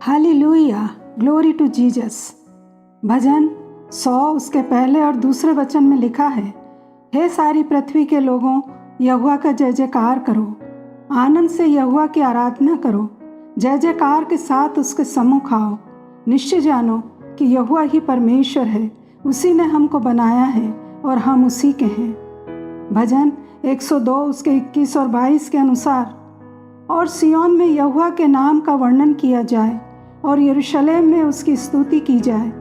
Hallelujah, glory to Jesus. भजन 100 उसके पहले और दूसरे वचन में लिखा है, हे सारी पृथ्वी के लोगों, यहोवा का जय जयकार करो, आनंद से यहोवा की आराधना करो, जय जयकार के साथ उसके सम्मुख आओ। निश्चय जानो कि यहोवा ही परमेश्वर है, उसी ने हमको बनाया है और हम उसी के हैं। भजन 102 उसके 21 और 22 के अनुसार, और सिय्योन में यहोवा के नाम का वर्णन किया जाए और यरूशलेम में उसकी स्तुति की जाए।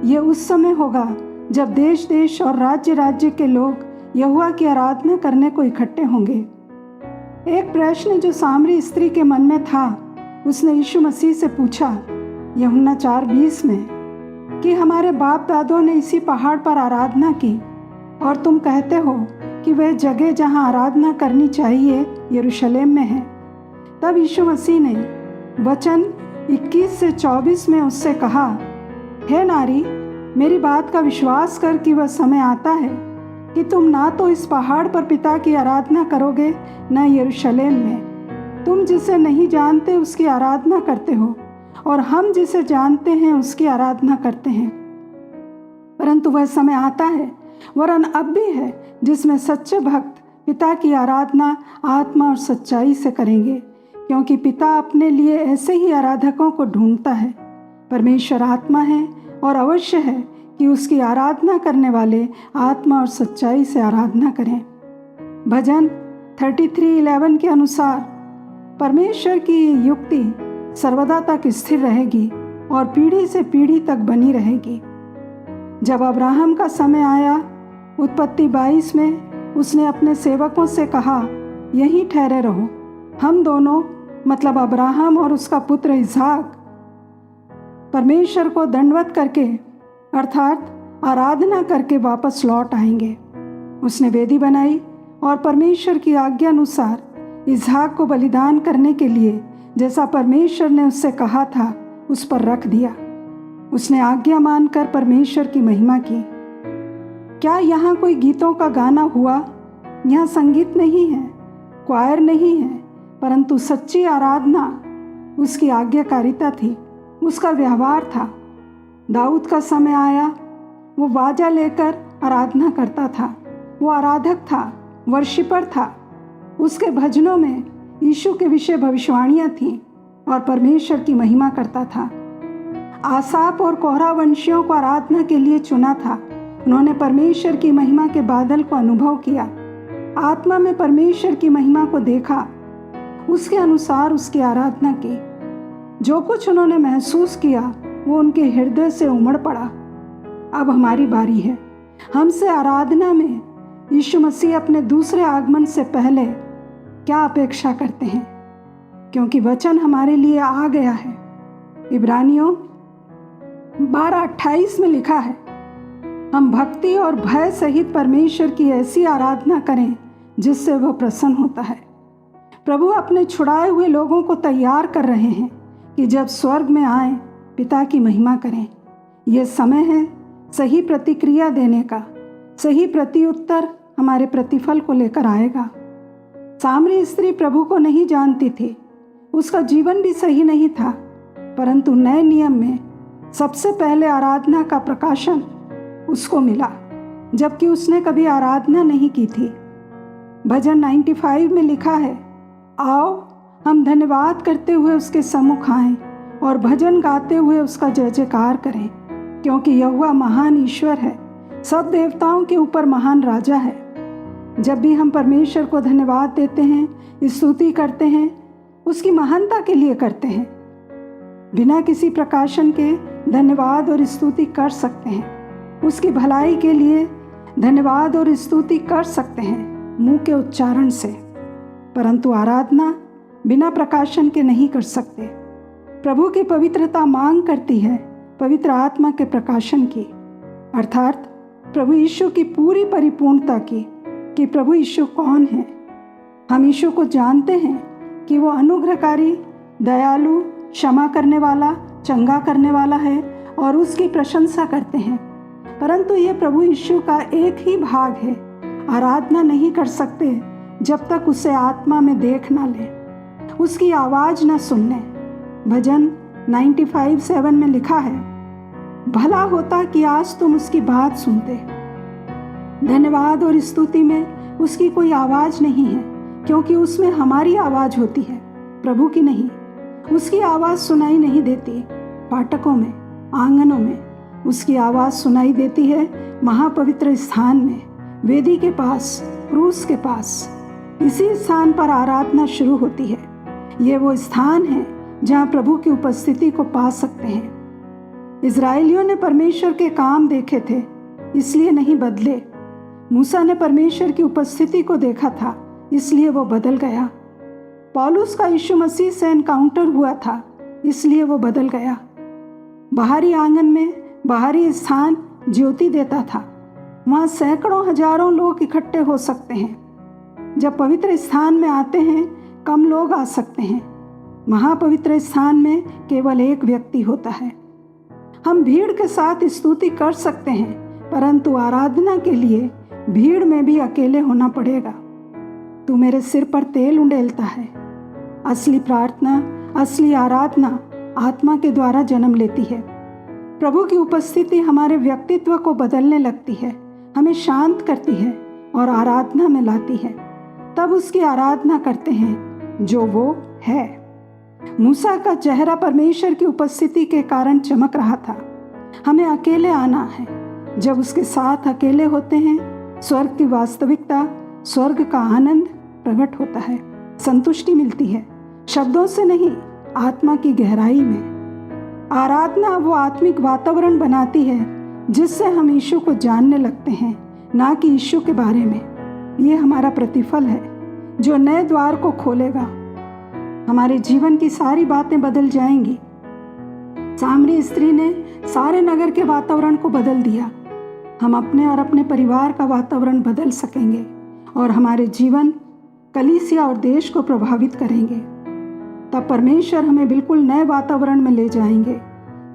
ये उस समय होगा जब देश देश और राज्य राज्य के लोग यहोवा की आराधना करने को इकट्ठे होंगे। एक प्रश्न जो सामरी स्त्री के मन में था, उसने यीशु मसीह से पूछा यूहन्ना 4:20 में कि हमारे बाप दादों ने इसी पहाड़ पर आराधना की और तुम कहते हो कि वह जगह जहाँ आराधना करनी चाहिए यरूशलेम में है। तब यीशु मसीह ने वचन 21 से 24 में उससे कहा, हे नारी, मेरी बात का विश्वास कर कि वह समय आता है कि तुम ना तो इस पहाड़ पर पिता की आराधना करोगे न यरूशलेम में। तुम जिसे नहीं जानते उसकी आराधना करते हो और हम जिसे जानते हैं उसकी आराधना करते हैं। परंतु वह समय आता है, वरन अब भी है, जिसमें सच्चे भक्त पिता की आराधना आत्मा और सच्चाई से करेंगे, क्योंकि पिता अपने लिए ऐसे ही आराधकों को ढूंढता है। परमेश्वर आत्मा है और अवश्य है कि उसकी आराधना करने वाले आत्मा और सच्चाई से आराधना करें। भजन 33:11 के अनुसार, परमेश्वर की ये युक्ति सर्वदा तक स्थिर रहेगी और पीढ़ी से पीढ़ी तक बनी रहेगी। जब अब्राहम का समय आया, उत्पत्ति 22 में उसने अपने सेवकों से कहा, यहीं ठहरे रहो। हम दोनों, मतलब अब्राहम और उसका पुत्र इसहाक, परमेश्वर को दंडवत करके अर्थात आराधना करके वापस लौट आएंगे। उसने वेदी बनाई और परमेश्वर की आज्ञा अनुसार इसहाक को बलिदान करने के लिए जैसा परमेश्वर ने उससे कहा था उस पर रख दिया। उसने आज्ञा मानकर परमेश्वर की महिमा की। क्या यहाँ कोई गीतों का गाना हुआ? यहाँ संगीत नहीं है, क्वायर नहीं है, परंतु सच्ची आराधना उसकी आज्ञाकारिता थी, उसका व्यवहार था। दाऊद का समय आया, वो बाजा लेकर आराधना करता था। वो आराधक था, वर्शिपर था। उसके भजनों में यीशु के विषय भविष्यवाणियाँ थीं और परमेश्वर की महिमा करता था। आसाफ और कोहरा वंशियों को आराधना के लिए चुना था। उन्होंने परमेश्वर की महिमा के बादल को अनुभव किया, आत्मा में परमेश्वर की महिमा को देखा, उसके अनुसार उसकी आराधना की। जो कुछ उन्होंने महसूस किया वो उनके हृदय से उमड़ पड़ा। अब हमारी बारी है। हमसे आराधना में यीशु मसीह अपने दूसरे आगमन से पहले क्या अपेक्षा करते हैं, क्योंकि वचन हमारे लिए आ गया है। इब्रानियों 12:28 में लिखा है, हम भक्ति और भय सहित परमेश्वर की ऐसी आराधना करें जिससे वह प्रसन्न होता है। प्रभु अपने छुड़ाए हुए लोगों को तैयार कर रहे हैं कि जब स्वर्ग में आए पिता की महिमा करें। यह समय है सही प्रतिक्रिया देने का। सही प्रत्युत्तर हमारे प्रतिफल को लेकर आएगा। सामरी स्त्री प्रभु को नहीं जानती थी, उसका जीवन भी सही नहीं था, परंतु नए नियम में सबसे पहले आराधना का प्रकाशन उसको मिला, जबकि उसने कभी आराधना नहीं की थी। भजन 95 में लिखा है, आओ हम धन्यवाद करते हुए उसके सम्मुख आएं और भजन गाते हुए उसका जय जयकार करें, क्योंकि यहोवा महान ईश्वर है, सब देवताओं के ऊपर महान राजा है। जब भी हम परमेश्वर को धन्यवाद देते हैं, स्तुति करते हैं, उसकी महानता के लिए करते हैं। बिना किसी प्रकाशन के धन्यवाद और स्तुति कर सकते हैं। उसकी भलाई के लिए धन्यवाद और स्तुति कर सकते हैं मुंह के उच्चारण से, परंतु आराधना बिना प्रकाशन के नहीं कर सकते। प्रभु की पवित्रता मांग करती है पवित्र आत्मा के प्रकाशन की, अर्थात प्रभु यीशु की पूरी परिपूर्णता की, कि प्रभु यीशु कौन है। हम यीशु को जानते हैं कि वो अनुग्रहकारी, दयालु, क्षमा करने वाला, चंगा करने वाला है और उसकी प्रशंसा करते हैं। परंतु ये प्रभु यीशु का एक ही भाग है। आराधना नहीं कर सकते जब तक उसे आत्मा में देख ना ले, उसकी आवाज़ न सुन लें। भजन 95:7 में लिखा है, भला होता कि आज तुम उसकी बात सुनते। धन्यवाद और स्तुति में उसकी कोई आवाज़ नहीं है, क्योंकि उसमें हमारी आवाज़ होती है, प्रभु की नहीं। उसकी आवाज़ सुनाई नहीं देती फाटकों में, आंगनों में। उसकी आवाज़ सुनाई देती है महापवित्र स्थान में, वेदी के पास, क्रूस के पास। इसी स्थान पर आराधना शुरू होती है। ये वो स्थान है जहाँ प्रभु की उपस्थिति को पा सकते हैं। इज़राइलियों ने परमेश्वर के काम देखे थे, इसलिए नहीं बदले। मूसा ने परमेश्वर की उपस्थिति को देखा था, इसलिए वो बदल गया। पौलुस का यीशु मसीह से एनकाउंटर हुआ था, इसलिए वो बदल गया। बाहरी आंगन में बाहरी स्थान ज्योति देता था, वहाँ सैकड़ों हजारों लोग इकट्ठे हो सकते हैं। जब पवित्र स्थान में आते हैं, कम लोग आ सकते हैं। महापवित्र स्थान में केवल एक व्यक्ति होता है। हम भीड़ के साथ स्तुति कर सकते हैं, परंतु आराधना के लिए भीड़ में भी अकेले होना पड़ेगा। तू मेरे सिर पर तेल उंडेलता है। असली प्रार्थना, असली आराधना आत्मा के द्वारा जन्म लेती है। प्रभु की उपस्थिति हमारे व्यक्तित्व को बदलने लगती है, हमें शांत करती है और आराधना में लाती है। तब उसकी आराधना करते हैं जो वो है। मूसा का चेहरा परमेश्वर की उपस्थिति के कारण चमक रहा था। हमें अकेले आना है। जब उसके साथ अकेले होते हैं, स्वर्ग की वास्तविकता, स्वर्ग का आनंद प्रकट होता है। संतुष्टि मिलती है, शब्दों से नहीं, आत्मा की गहराई में। आराधना वो आत्मिक वातावरण बनाती है जिससे हम यीशु को जानने लगते हैं, ना कि यीशु के बारे में। ये हमारा प्रतिफल है जो नए द्वार को खोलेगा। हमारे जीवन की सारी बातें बदल जाएंगी। सामरी स्त्री ने सारे नगर के वातावरण को बदल दिया। हम अपने और अपने परिवार का वातावरण बदल सकेंगे और हमारे जीवन कलीसिया और देश को प्रभावित करेंगे। तब परमेश्वर हमें बिल्कुल नए वातावरण में ले जाएंगे,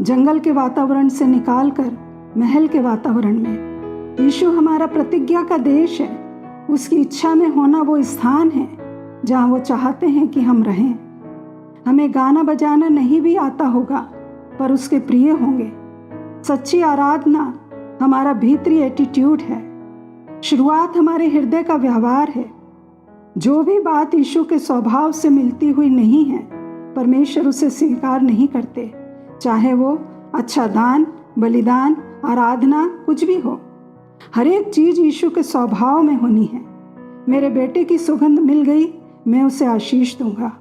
जंगल के वातावरण से निकालकर महल के वातावरण में। यीशु हमारा प्रतिज्ञा का देश है। उसकी इच्छा में होना वो स्थान है जहाँ वो चाहते हैं कि हम रहें। हमें गाना बजाना नहीं भी आता होगा, पर उसके प्रिय होंगे। सच्ची आराधना हमारा भीतरी एटीट्यूड है। शुरुआत हमारे हृदय का व्यवहार है। जो भी बात यीशु के स्वभाव से मिलती हुई नहीं है, परमेश्वर उसे स्वीकार नहीं करते, चाहे वो अच्छा दान, बलिदान, आराधना कुछ भी हो। हर एक चीज यीशु के स्वभाव में होनी है। मेरे बेटे की सुगंध मिल गई, मैं उसे आशीष दूंगा।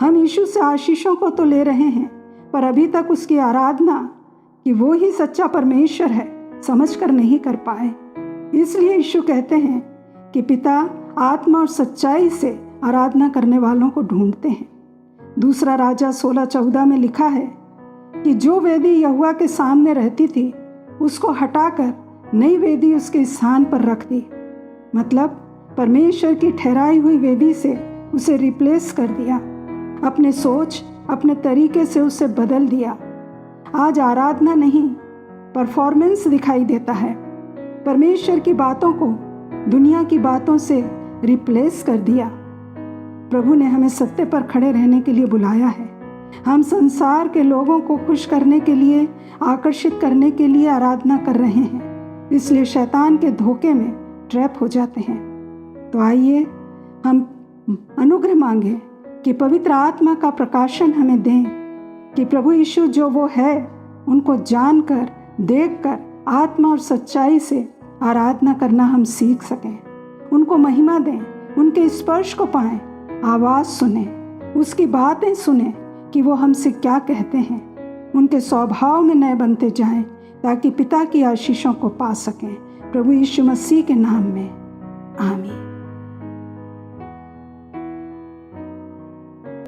हम यीशु से आशीषों को तो ले रहे हैं, पर अभी तक उसकी आराधना कि वो ही सच्चा परमेश्वर है समझकर नहीं कर पाए। इसलिए यीशु कहते हैं कि पिता आत्मा और सच्चाई से आराधना करने वालों को ढूंढते हैं। दूसरा राजा 16:14 में लिखा है कि जो वेदी यहोवा के सामने रहती थी, उसको हटाकर नई वेदी उसके स्थान पर रख दी। मतलब परमेश्वर की ठहराई हुई वेदी से उसे रिप्लेस कर दिया। अपने सोच, अपने तरीके से उसे बदल दिया। आज आराधना नहीं, परफॉर्मेंस दिखाई देता है। परमेश्वर की बातों को दुनिया की बातों से रिप्लेस कर दिया। प्रभु ने हमें सत्य पर खड़े रहने के लिए बुलाया है। हम संसार के लोगों को खुश करने के लिए, आकर्षित करने के लिए आराधना कर रहे हैं, इसलिए शैतान के धोखे में ट्रैप हो जाते हैं। तो आइए हम अनुग्रह मांगे कि पवित्र आत्मा का प्रकाशन हमें दें कि प्रभु यीशु जो वो है उनको जानकर, देखकर, आत्मा और सच्चाई से आराधना करना हम सीख सकें। उनको महिमा दें, उनके स्पर्श को पाएं, आवाज़ सुने, उसकी बातें सुने कि वो हमसे क्या कहते हैं। उनके स्वभाव में नए बनते जाएं ताकि पिता की आशीषों को पा सकें। प्रभु यीशु मसीह के नाम में आमीन।